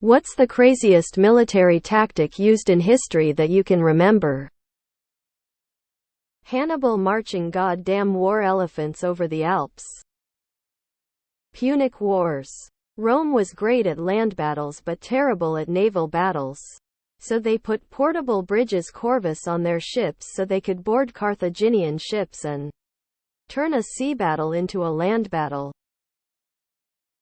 What's the craziest military tactic used in history that you can remember? Hannibal marching goddamn war elephants over the Alps. Punic Wars. Rome was great at land battles but terrible at naval battles. So they put portable bridges corvus on their ships so they could board Carthaginian ships and turn a sea battle into a land battle.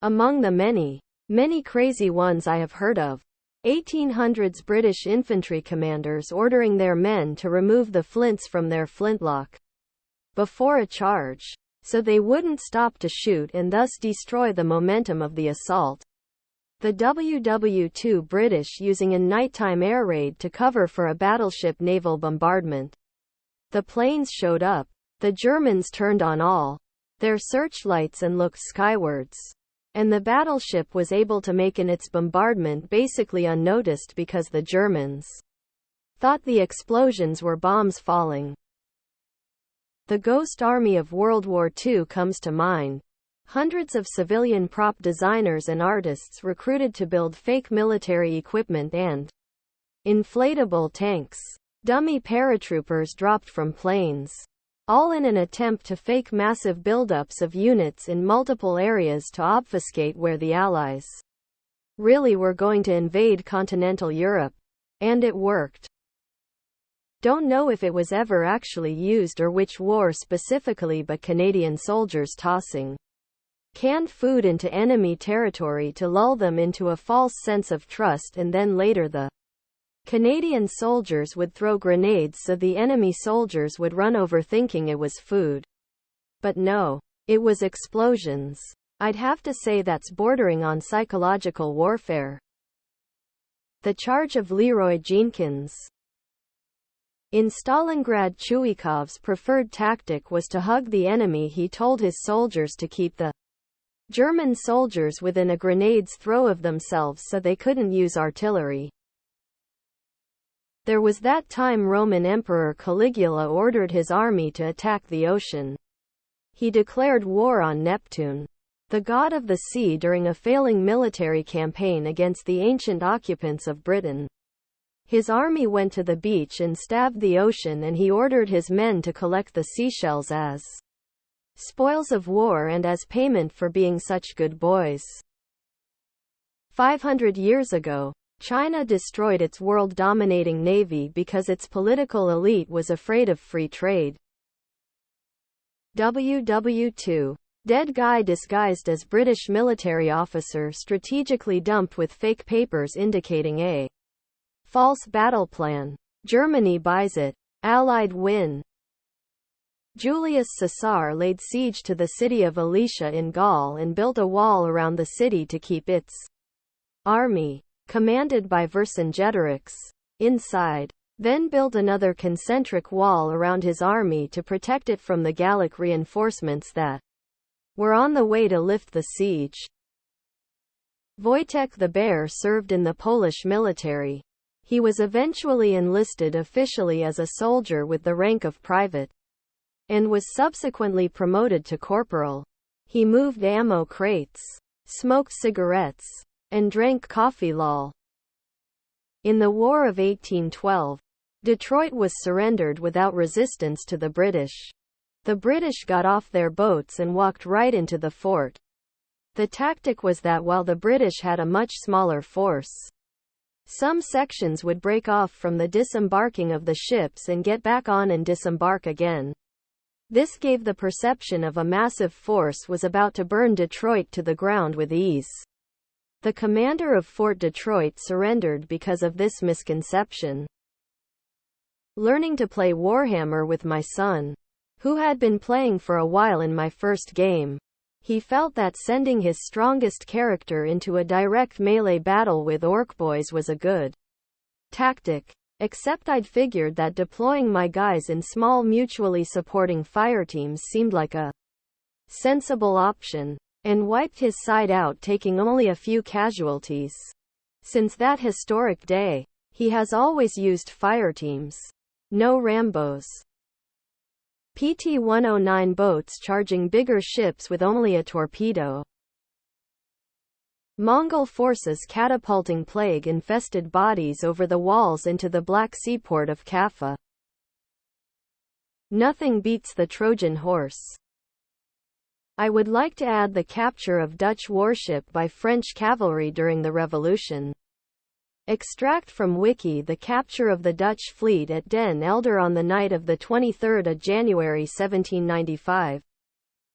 Among the many crazy ones I have heard of, 1800s British infantry commanders ordering their men to remove the flints from their flintlock before a charge, so they wouldn't stop to shoot and thus destroy the momentum of the assault. The WW2 British using a nighttime air raid to cover for a battleship naval bombardment. The planes showed up. The Germans turned on all their searchlights and looked skywards. And the battleship was able to make its bombardment basically unnoticed because the Germans thought the explosions were bombs falling. The Ghost Army of World War II comes to mind. Hundreds of civilian prop designers and artists recruited to build fake military equipment and inflatable tanks. Dummy paratroopers dropped from planes. All in an attempt to fake massive buildups of units in multiple areas to obfuscate where the Allies really were going to invade continental Europe. And it worked. Don't know if it was ever actually used or which war specifically, but Canadian soldiers tossing canned food into enemy territory to lull them into a false sense of trust, and then later the Canadian soldiers would throw grenades so the enemy soldiers would run over thinking it was food. But no, it was explosions. I'd have to say that's bordering on psychological warfare. The Charge of Leroy Jenkins. In Stalingrad, Chuikov's preferred tactic was to hug the enemy. He told his soldiers to keep the German soldiers within a grenade's throw of themselves so they couldn't use artillery. There was that time Roman Emperor Caligula ordered his army to attack the ocean. He declared war on Neptune, the god of the sea, during a failing military campaign against the ancient occupants of Britain. His army went to the beach and stabbed the ocean, and he ordered his men to collect the seashells as spoils of war and as payment for being such good boys. 500 years ago, China destroyed its world-dominating navy because its political elite was afraid of free trade. WW2. Dead guy disguised as British military officer strategically dumped with fake papers indicating a false battle plan. Germany buys it. Allied win. Julius Caesar laid siege to the city of Alesia in Gaul and built a wall around the city to keep its army, commanded by Vercingetorix, inside. Then built another concentric wall around his army to protect it from the Gallic reinforcements that were on the way to lift the siege. Wojtek the Bear served in the Polish military. He was eventually enlisted officially as a soldier with the rank of private, and was subsequently promoted to corporal. He moved ammo crates, smoked cigarettes, and drank coffee. Lol. In the War of 1812, Detroit was surrendered without resistance to the British. The British got off their boats and walked right into the fort. The tactic was that while the British had a much smaller force, some sections would break off from the disembarking of the ships and get back on and disembark again. This gave the perception of a massive force was about to burn Detroit to the ground with ease. The commander of Fort Detroit surrendered because of this misconception. Learning to play Warhammer with my son, who had been playing for a while in my first game, he felt that sending his strongest character into a direct melee battle with orc boys was a good tactic. Except I'd figured that deploying my guys in small mutually supporting fireteams seemed like a sensible option, and wiped his side out, taking only a few casualties. Since that historic day, he has always used fireteams. No Rambos. PT-109 boats charging bigger ships with only a torpedo. Mongol forces catapulting plague-infested bodies over the walls into the Black Sea port of Kaffa. Nothing beats the Trojan horse. I would like to add the capture of Dutch warship by French cavalry during the Revolution. Extract from Wiki. The capture of the Dutch fleet at Den Helder on the night of 23 January 1795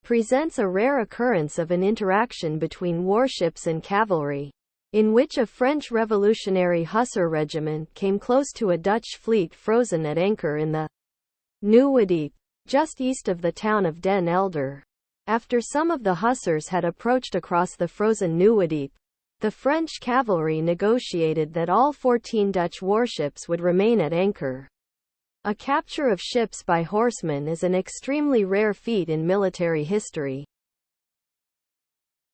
presents a rare occurrence of an interaction between warships and cavalry, in which a French revolutionary hussar regiment came close to a Dutch fleet frozen at anchor in the Nieuwe Diep, just east of the town of Den Helder. After some of the hussars had approached across the frozen Nieuwe Diep, the French cavalry negotiated that all 14 Dutch warships would remain at anchor. A capture of ships by horsemen is an extremely rare feat in military history.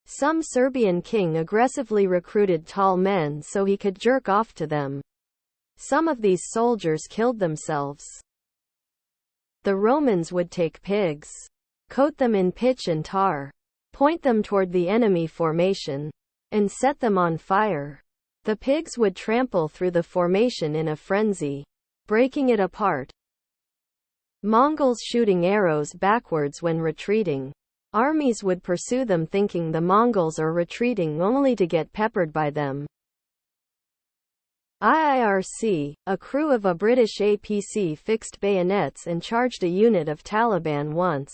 Some Serbian king aggressively recruited tall men so he could jerk off to them. Some of these soldiers killed themselves. The Romans would take pigs, coat them in pitch and tar, point them toward the enemy formation, and set them on fire. The pigs would trample through the formation in a frenzy, breaking it apart. Mongols shooting arrows backwards when retreating. Armies would pursue them thinking the Mongols are retreating only to get peppered by them. IIRC, a crew of a British APC fixed bayonets and charged a unit of Taliban once.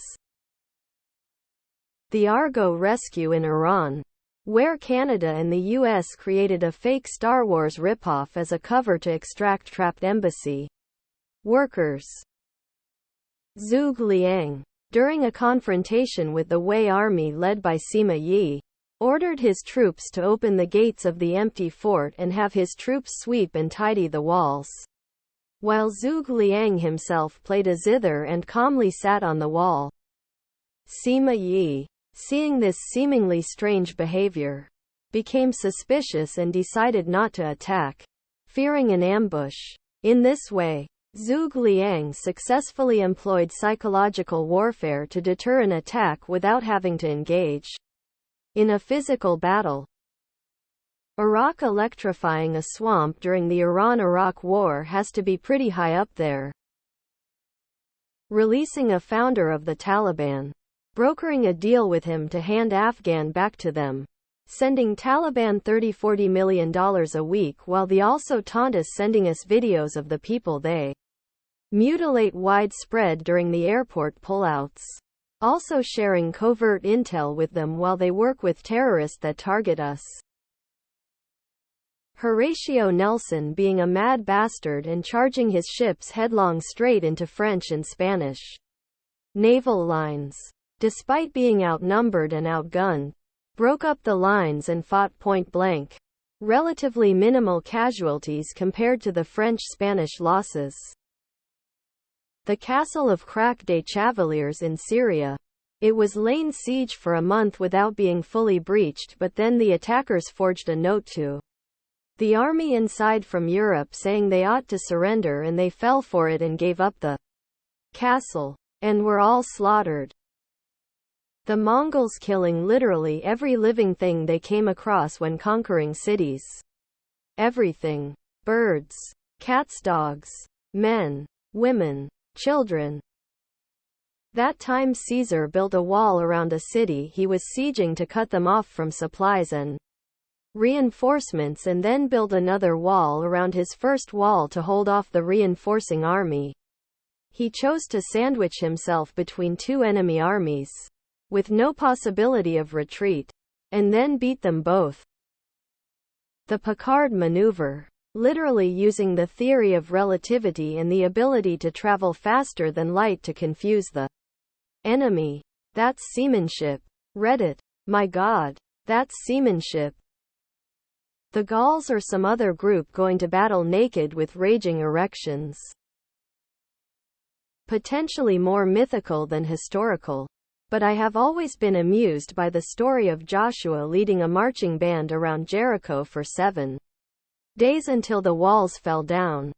The Argo rescue in Iran, where Canada and the US created a fake Star Wars ripoff as a cover to extract trapped embassy workers. Zhuge Liang, during a confrontation with the Wei army led by Sima Yi, ordered his troops to open the gates of the empty fort and have his troops sweep and tidy the walls, while Zhuge Liang himself played a zither and calmly sat on the wall. Sima Yi, seeing this seemingly strange behavior, became suspicious and decided not to attack, fearing an ambush. In this way, Zhuge Liang successfully employed psychological warfare to deter an attack without having to engage in a physical battle. Iraq electrifying a swamp during the Iran-Iraq War has to be pretty high up there. Releasing a founder of the Taliban, brokering a deal with him to hand Afghan back to them, sending Taliban $30–40 million a week while they also taunt us sending us videos of the people they mutilate widespread during the airport pullouts, also sharing covert intel with them while they work with terrorists that target us. Horatio Nelson being a mad bastard and charging his ships headlong straight into French and Spanish naval lines. Despite being outnumbered and outgunned, broke up the lines and fought point blank. Relatively minimal casualties compared to the French-Spanish losses. The castle of Crac des Chevaliers in Syria. It was lain siege for a month without being fully breached, but then the attackers forged a note to the army inside from Europe saying they ought to surrender, and they fell for it and gave up the castle, and were all slaughtered. The Mongols killing literally every living thing they came across when conquering cities. Everything. Birds, cats, dogs, men, women, children. That time Caesar built a wall around a city he was sieging to cut them off from supplies and reinforcements, and then built another wall around his first wall to hold off the reinforcing army. He chose to sandwich himself between two enemy armies, with no possibility of retreat, and then beat them both. The Picard maneuver, literally using the theory of relativity and the ability to travel faster than light to confuse the enemy. That's seamanship. Reddit. My God. That's seamanship. The Gauls or some other group going to battle naked with raging erections. Potentially more mythical than historical. But I have always been amused by the story of Joshua leading a marching band around Jericho for 7 days until the walls fell down.